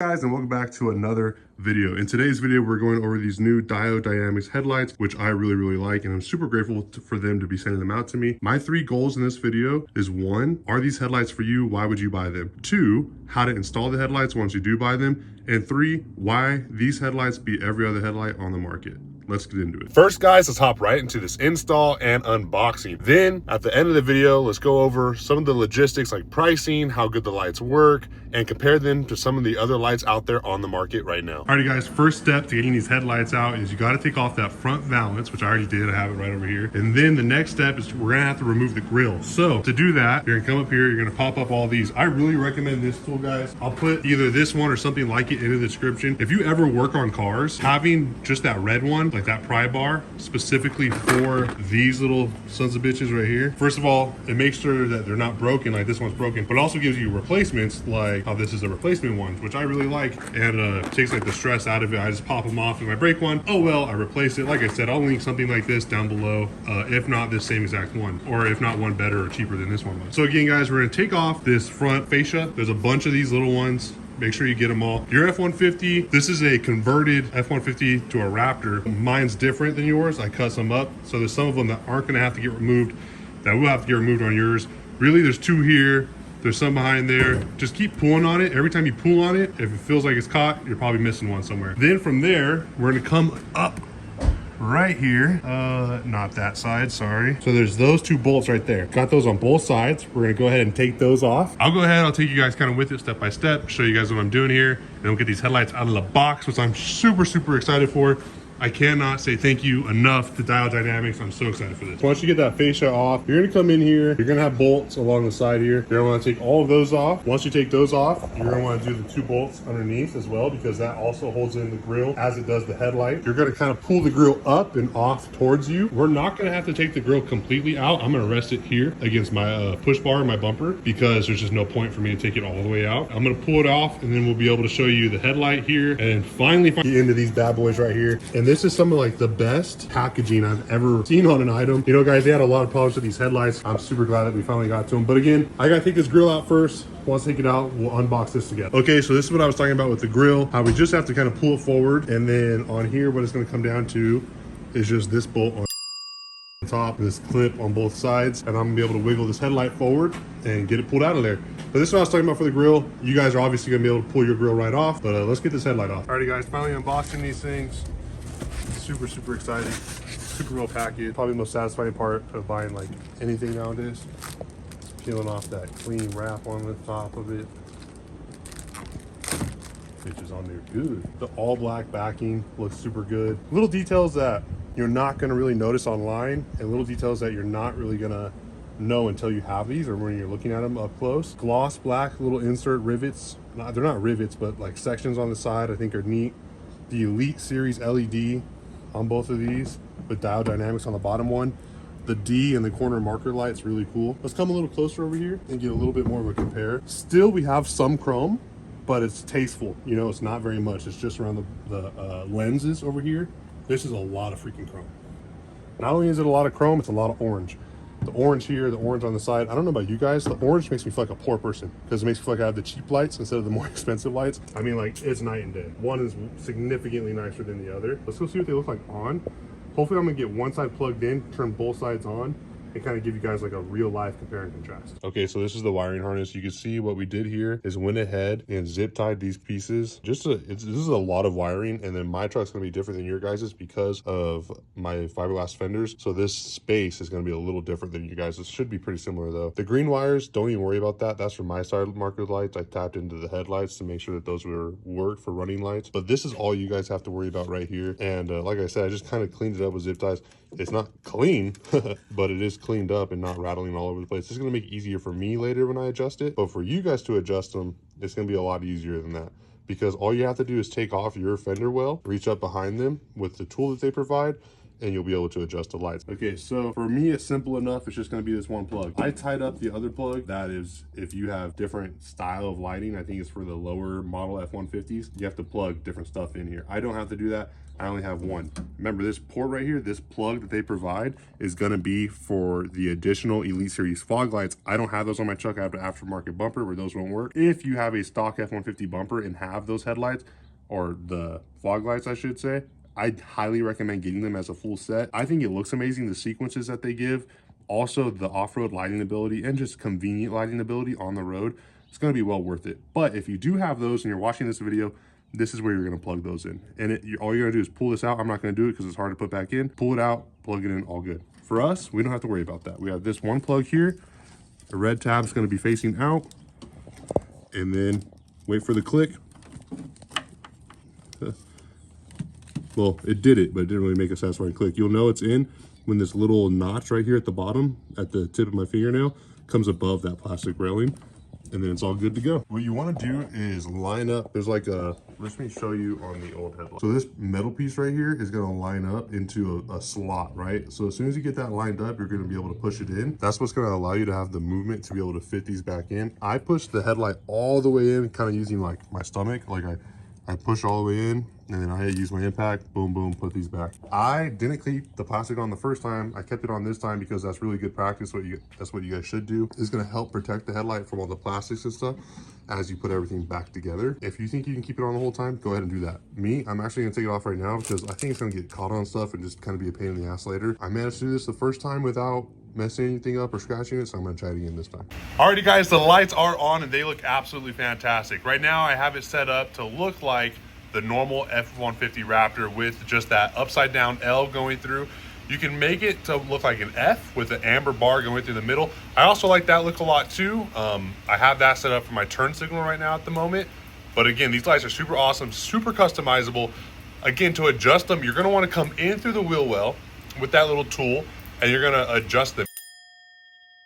Guys, and welcome back to another video. In today's video, we're going over these new Diode Dynamics headlights, which I really like, and I'm super grateful for them to be sending them out to me. My three goals in this video is: one, are these headlights for you? Why would you buy them? Two, how to install the headlights once you do buy them. And three, why these headlights beat every other headlight on the market. Let's get into it. First, guys, let's hop right into this install and unboxing. Then at the end of the video, let's go over some of the logistics like pricing, how good the lights work, and compare them to some of the other lights out there on the market right now. Alrighty, guys, first step to getting these headlights out is you got to take off that front valance, which I already did. I have it right over here. And then the next step is we're gonna have to remove the grille. So to do that, you're gonna come up here, you're gonna pop up all these. I really recommend this tool, guys. I'll put either this one or something like it in the description. If you ever work on cars, having just that red one, like that pry bar, specifically for these little sons of bitches right here. First of all, it makes sure that they're not broken like this one's broken, but also gives you replacements like how this is a replacement one, which I really like, and takes like the stress out of it. I just pop them off. If I break one, oh well, I replace it. Like I said, I'll link something like this down below, if not this same exact one, or if not one better or cheaper than this one was. So again, guys, we're gonna take off this front fascia. There's a bunch of these little ones. Make sure you get them all. Your F-150, this is a converted F-150 to a Raptor. Mine's different than yours. I cut some up. So there's some of them that aren't gonna have to get removed, that will have to get removed on yours. Really, there's two here. There's some behind there. Just keep pulling on it. Every time you pull on it, if it feels like it's caught, you're probably missing one somewhere. Then from there, we're gonna come up right here, not that side, sorry. So there's those two bolts right there. Got those on both sides. We're gonna go ahead and take those off. I'll take you guys kind of with it step by step, show you guys what I'm doing here, and we'll get these headlights out of the box, which I'm super excited for. I cannot say thank you enough to Diode Dynamics. I'm so excited for this. Once you get that fascia off, you're gonna come in here. You're gonna have bolts along the side here. You're gonna wanna take all of those off. Once you take those off, you're gonna wanna do the two bolts underneath as well, because that also holds in the grille as it does the headlight. You're gonna kind of pull the grille up and off towards you. We're not gonna have to take the grille completely out. I'm gonna rest it here against my push bar and my bumper, because there's just no point for me to take it all the way out. I'm gonna pull it off, and then we'll be able to show you the headlight here, and finally get into these bad boys right here. And this is some of like the best packaging I've ever seen on an item. You know, guys, they had a lot of problems with these headlights. I'm super glad that we finally got to them. But again, I gotta take this grill out first. Once I take it out, we'll unbox this together. Okay, so this is what I was talking about with the grill. How we just have to kind of pull it forward, and then on here, what it's gonna come down to is just this bolt on top, this clip on both sides, and I'm gonna be able to wiggle this headlight forward and get it pulled out of there. But this is what I was talking about for the grill. You guys are obviously gonna be able to pull your grill right off, but let's get this headlight off. Alrighty, guys, finally unboxing these things. Super excited, super well packaged. Probably the most satisfying part of buying like anything nowadays. Peeling off that clean wrap on the top of it. Bitch is on there good. The all black backing looks super good. Little details that you're not gonna really notice online, and little details that you're not really gonna know until you have these or when you're looking at them up close. Gloss black little insert rivets. They're not rivets, but like sections on the side I think are neat. The Elite Series LED on both of these with Diode Dynamics on the bottom one. The D and the corner marker light's really cool. Let's come a little closer over here and get a little bit more of a compare. Still, we have some chrome, but it's tasteful. You know, it's not very much. It's just around the lenses over here. This is a lot of freaking chrome. Not only is it a lot of chrome, it's a lot of orange. The orange here, the orange on the side. I don't know about you guys, the orange makes me feel like a poor person, because it makes me feel like I have the cheap lights instead of the more expensive lights. I mean, like, it's night and day. One is significantly nicer than the other. Let's go see what they look like on. Hopefully I'm gonna get one side plugged in, turn both sides on, and kind of give you guys like a real life compare and contrast. Okay, so this is the wiring harness. You can see what we did here is went ahead and zip tied these pieces. This is a lot of wiring, and then my truck's gonna be different than your guys's because of my fiberglass fenders. So this space is gonna be a little different than you guys. It should be pretty similar though. The green wires, don't even worry about that. That's for my side marker lights. I tapped into the headlights to make sure that those worked for running lights. But this is all you guys have to worry about right here. And like I said, I just kind of cleaned it up with zip ties. It's not clean, but it is cleaned up and not rattling all over the place. This is going to make it easier for me later when I adjust it, but for you guys to adjust them, it's going to be a lot easier than that, because all you have to do is take off your fender well, reach up behind them with the tool that they provide, and you'll be able to adjust the lights. Okay, so for me, it's simple enough. It's just gonna be this one plug. I tied up the other plug. That is, if you have different style of lighting, I think it's for the lower model F-150s, you have to plug different stuff in here. I don't have to do that. I only have one. Remember, this port right here, this plug that they provide is gonna be for the additional Elite Series fog lights. I don't have those on my truck. I have an aftermarket bumper where those won't work. If you have a stock F-150 bumper and have those headlights, or the fog lights, I should say, I highly recommend getting them as a full set. I think it looks amazing, the sequences that they give, also the off-road lighting ability and just convenient lighting ability on the road. It's gonna be well worth it. But if you do have those and you're watching this video, this is where you're gonna plug those in. And all you're gonna do is pull this out. I'm not gonna do it because it's hard to put back in. Pull it out, plug it in, all good. For us, we don't have to worry about that. We have this one plug here. The red tab's gonna be facing out. And then wait for the click. Well, it did it, but it didn't really make a satisfying click. You'll know it's in when this little notch right here at the bottom, at the tip of my fingernail, comes above that plastic railing, and then it's all good to go. What you want to do is line up. There's like a, let me show you on the old headlight. So this metal piece right here is going to line up into a slot, right? So as soon as you get that lined up, you're going to be able to push it in. That's what's going to allow you to have the movement to be able to fit these back in. I pushed the headlight all the way in, kind of using like my stomach, like I push all the way in, and then I use my impact, boom, boom, put these back. I didn't keep the plastic on the first time. I kept it on this time because that's really good practice. That's what you guys should do. It's gonna help protect the headlight from all the plastics and stuff as you put everything back together. If you think you can keep it on the whole time, go ahead and do that. Me, I'm actually gonna take it off right now because I think it's gonna get caught on stuff and just kind of be a pain in the ass later. I managed to do this the first time without messing anything up or scratching it, so I'm gonna try it again this time. Alrighty guys, the lights are on and they look absolutely fantastic. Right now I have it set up to look like the normal F-150 Raptor with just that upside down L going through. You can make it to look like an F with an amber bar going through the middle. I also like that look a lot too. I have that set up for my turn signal right now at the moment. But again, these lights are super awesome, super customizable. Again, to adjust them, you're gonna wanna come in through the wheel well with that little tool, and you're gonna adjust them.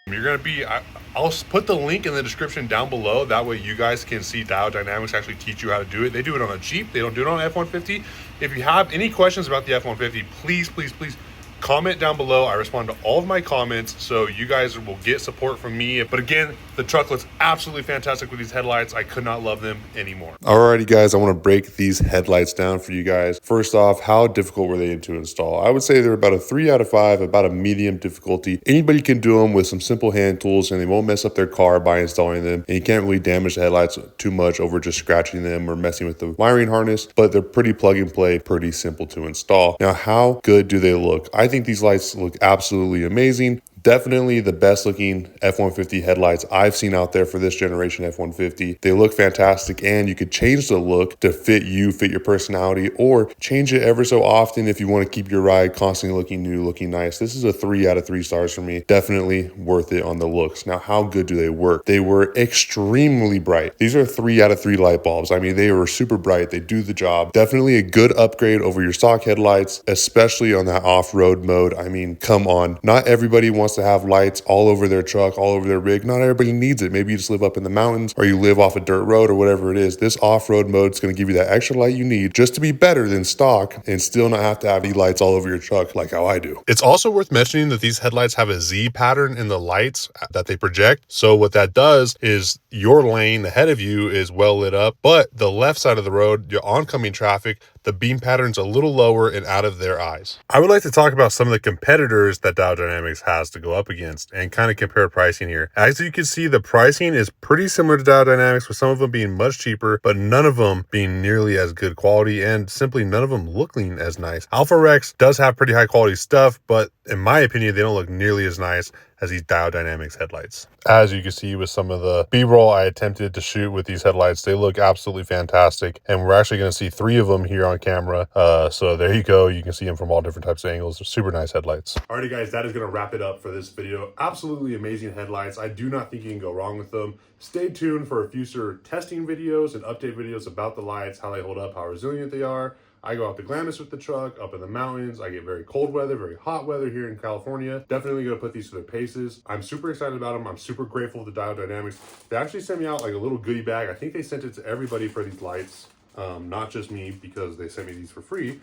You're gonna be, I'll put the link in the description down below. That way you guys can see Diode Dynamics actually teach you how to do it. They do it on a Jeep. They don't do it on an F-150. If you have any questions about the F-150, please, please, please comment down below. I respond to all of my comments, so you guys will get support from me. But again, the truck looks absolutely fantastic with these headlights. I could not love them anymore. Alrighty guys, I want to break these headlights down for you guys. First off, how difficult were they to install? I would say they're about a 3 out of 5, about a medium difficulty. Anybody can do them with some simple hand tools and they won't mess up their car by installing them. And you can't really damage the headlights too much over just scratching them or messing with the wiring harness, but they're pretty plug and play, pretty simple to install. Now, how good do they look? I think these lights look absolutely amazing. Definitely the best looking F-150 headlights I've seen out there for this generation F-150. They look fantastic, and you could change the look to fit you, fit your personality, or change it ever so often if you want to keep your ride constantly looking new, looking nice. This is a 3 out of 3 stars for me. Definitely worth it on the looks. Now, how good do they work? They were extremely bright. These are 3 out of 3 light bulbs. I mean, they were super bright. They do the job. Definitely a good upgrade over your stock headlights, especially on that off-road mode. I mean, come on. Not everybody wants to have lights all over their truck, all over their rig. Not everybody needs it. Maybe you just live up in the mountains or you live off a dirt road or whatever it is. This off-road mode is going to give you that extra light you need just to be better than stock and still not have to have the lights all over your truck like how I do. It's also worth mentioning that these headlights have a Z pattern in the lights that they project. So what that does is your lane ahead of you is well lit up, but the left side of the road, your oncoming traffic, the beam pattern's a little lower and out of their eyes. I would like to talk about some of the competitors that Diode Dynamics has to go up against and kind of compare pricing here. As you can see, the pricing is pretty similar to Diode Dynamics, with some of them being much cheaper, but none of them being nearly as good quality and simply none of them looking as nice. Alpha Rex does have pretty high quality stuff, but in my opinion, they don't look nearly as nice as these Diode Dynamics headlights. As you can see with some of the B-roll I attempted to shoot with these headlights, they look absolutely fantastic. And we're actually going to see 3 of them here on camera. So there you go. You can see them from all different types of angles. They're super nice headlights. Alrighty guys, that is going to wrap it up for this video. Absolutely amazing headlights. I do not think you can go wrong with them. Stay tuned for future testing videos and update videos about the lights, how they hold up, how resilient they are. I go out to Glamis with the truck, up in the mountains. I get very cold weather, very hot weather here in California. Definitely gonna put these to their paces. I'm super excited about them. I'm super grateful to Diode Dynamics. They actually sent me out like a little goodie bag. I think they sent it to everybody for these lights, not just me because they sent me these for free.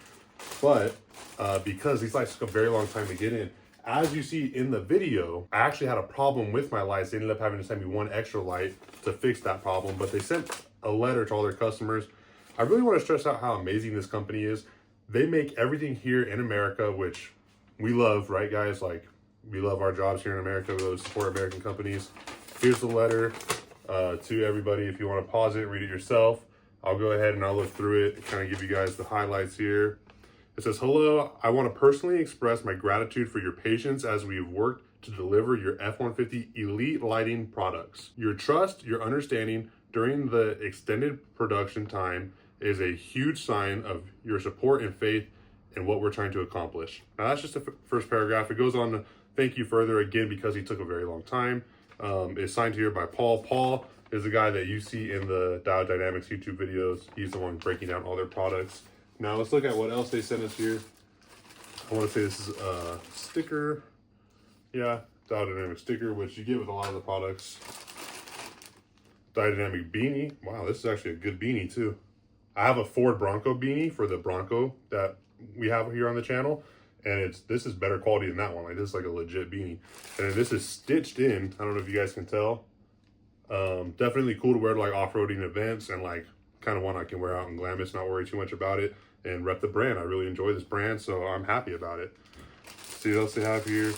But because these lights took a very long time to get in, as you see in the video, I actually had a problem with my lights. They ended up having to send me one extra light to fix that problem, but they sent a letter to all their customers. I really want to stress out how amazing this company is. They make everything here in America, which we love, right guys? Like, we love our jobs here in America. We love to support American companies. Here's the letter to everybody. If you want to pause it and read it yourself, I'll go ahead and I'll look through it and kind of give you guys the highlights here. It says, hello, I want to personally express my gratitude for your patience as we have worked to deliver your F-150 elite lighting products. Your trust, your understanding during the extended production time is a huge sign of your support and faith in what we're trying to accomplish. Now that's just the first paragraph. It goes on to thank you further again because he took a very long time. It's signed here by Paul. Paul is the guy that you see in the Diode Dynamics YouTube videos. He's the one breaking down all their products. Now let's look at what else they sent us here. I want to say this is a sticker. Yeah, Diode Dynamic sticker, which you get with a lot of the products. Diode Dynamic beanie. Wow, this is actually a good beanie too. I have a Ford Bronco beanie for the Bronco that we have here on the channel. And this is better quality than that one. Like, this is like a legit beanie. And this is stitched in. I don't know if you guys can tell. Definitely cool to wear to like off-roading events, and like kind of one I can wear out in Glamis, not worry too much about it, and rep the brand. I really enjoy this brand, so I'm happy about it. See what else they have here.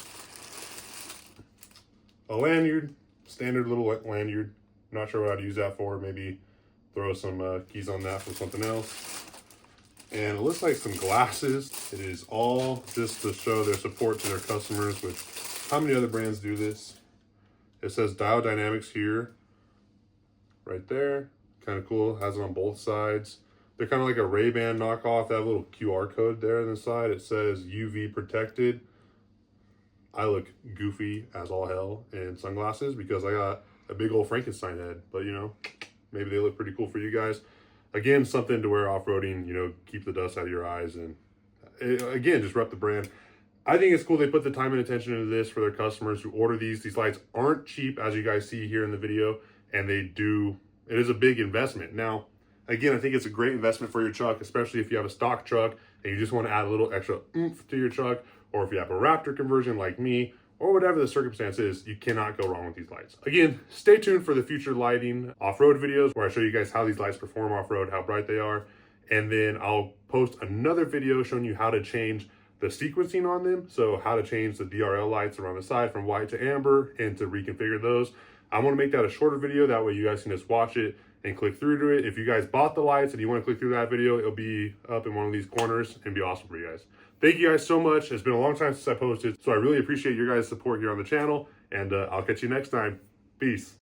A lanyard, standard little lanyard. Not sure what I'd use that for. Maybe throw some keys on that for something else. And it looks like some glasses. It is all just to show their support to their customers, which how many other brands do this? It says Diode Dynamics here, right there. Kind of cool, has it on both sides. They're kind of like a Ray-Ban knockoff. They have a little QR code there on the side. It says UV protected. I look goofy as all hell in sunglasses because I got a big old Frankenstein head, but you know, maybe they look pretty cool for you guys. Again, something to wear off-roading, you know, keep the dust out of your eyes, and again, just rep the brand. I think it's cool they put the time and attention into this for their customers who order these. These lights aren't cheap, as you guys see here in the video, and it is a big investment. Now, again, I think it's a great investment for your truck, especially if you have a stock truck and you just want to add a little extra oomph to your truck, or if you have a Raptor conversion like me, or whatever the circumstance is, you cannot go wrong with these lights. Again, stay tuned for the future lighting off-road videos where I show you guys how these lights perform off-road, how bright they are. And then I'll post another video showing you how to change the sequencing on them. So how to change the DRL lights around the side from white to amber and to reconfigure those. I want to make that a shorter video. That way you guys can just watch it and click through to it. If you guys bought the lights and you want to click through that video, it'll be up in one of these corners and be awesome for you guys. Thank you guys so much. It's been a long time since I posted, so I really appreciate your guys' support here on the channel, and I'll catch you next time. Peace.